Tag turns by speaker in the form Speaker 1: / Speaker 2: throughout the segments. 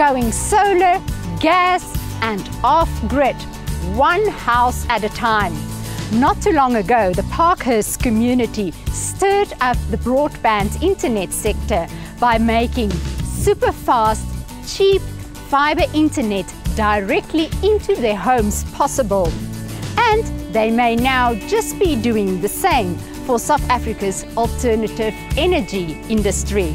Speaker 1: going solar, gas and off-grid, one house at a time. Not too long ago, the Parkhurst community stirred up the broadband internet sector by making super fast, cheap fiber internet directly into their homes possible. And they may now just be doing the same for South Africa's alternative energy industry.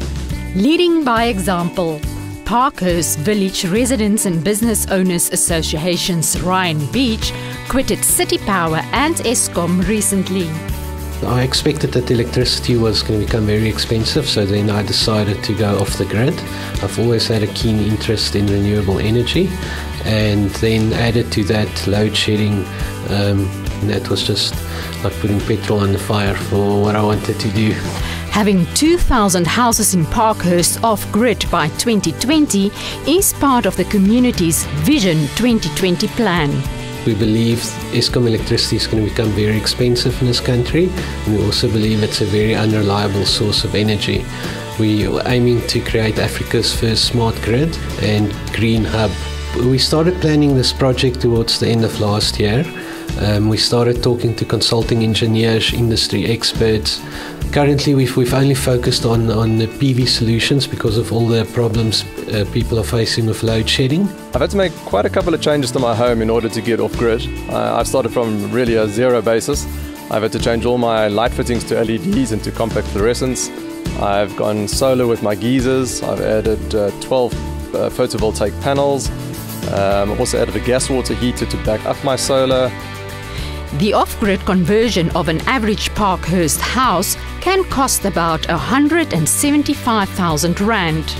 Speaker 1: Leading by example, Parkhurst Village Residents and Business Owners Association's Ryan Beach quitted City Power and Eskom recently.
Speaker 2: I expected that electricity was going to become very expensive, so then I decided to go off the grid. I've always had a keen interest in renewable energy, and then added to that load shedding. That was just like putting petrol on the fire for what I wanted to do.
Speaker 1: Having 2,000 houses in Parkhurst Off Grid by 2020 is part of the community's Vision 2020 plan.
Speaker 2: We believe Eskom electricity is going to become very expensive in this country, and we also believe it's a very unreliable source of energy. We are aiming to create Africa's first smart grid and green hub. We started planning this project towards the end of last year. We started talking to consulting engineers, industry experts. Currently we've only focused on the PV solutions because of all the problems people are facing with load shedding.
Speaker 3: I've had to make quite a couple of changes to my home in order to get off grid. I've started from really a zero basis. I've had to change all my light fittings to LEDs and to compact fluorescents. I've gone solar with my geysers. I've added 12 photovoltaic panels. I've also added a gas water heater to back up my solar.
Speaker 1: The off-grid conversion of an average Parkhurst house can cost about 175,000 rand.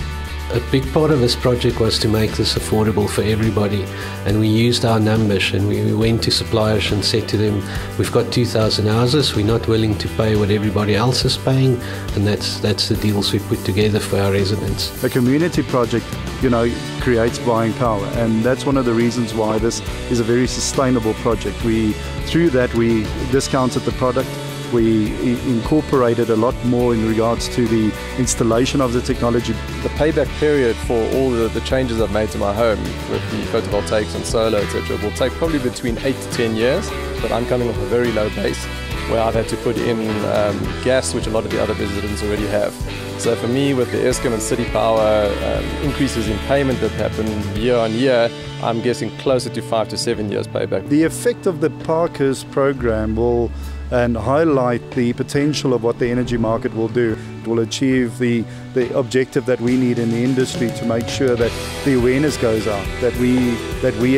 Speaker 2: A big part of this project was to make this affordable for everybody, and we used our numbers, and we went to suppliers and said to them, we've got 2,000 houses, we're not willing to pay what everybody else is paying, and that's the deals we put together for our residents.
Speaker 4: A community project, creates buying power, and that's one of the reasons why this is a very sustainable project. Through that we discounted the product. We incorporated a lot more in regards to the installation of the technology.
Speaker 3: The payback period for all the changes I've made to my home with the photovoltaics and solar, etc., will take probably between 8 to 10 years, but I'm coming off a very low base where I've had to put in gas, which a lot of the other residents already have. So for me, with the Eskom and City Power increases in payment that happen year on year, I'm guessing closer to 5 to 7 years payback.
Speaker 4: The effect of the Parkhurst program will highlight the potential of what the energy market will do. It will achieve the objective that we need in the industry to make sure that the awareness goes out, that we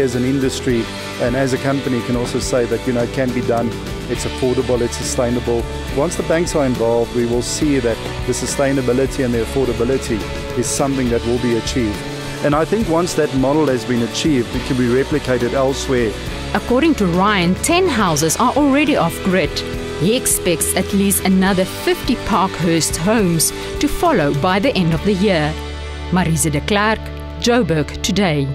Speaker 4: as an industry and as a company can also say that it can be done, it's affordable, it's sustainable. Once the banks are involved, we will see that the sustainability and the affordability is something that will be achieved. And I think once that model has been achieved, it can be replicated elsewhere.
Speaker 1: According to Ryan, 10 houses are already off-grid. He expects at least another 50 Parkhurst homes to follow by the end of the year. Marize de Klerk, Joburg Today.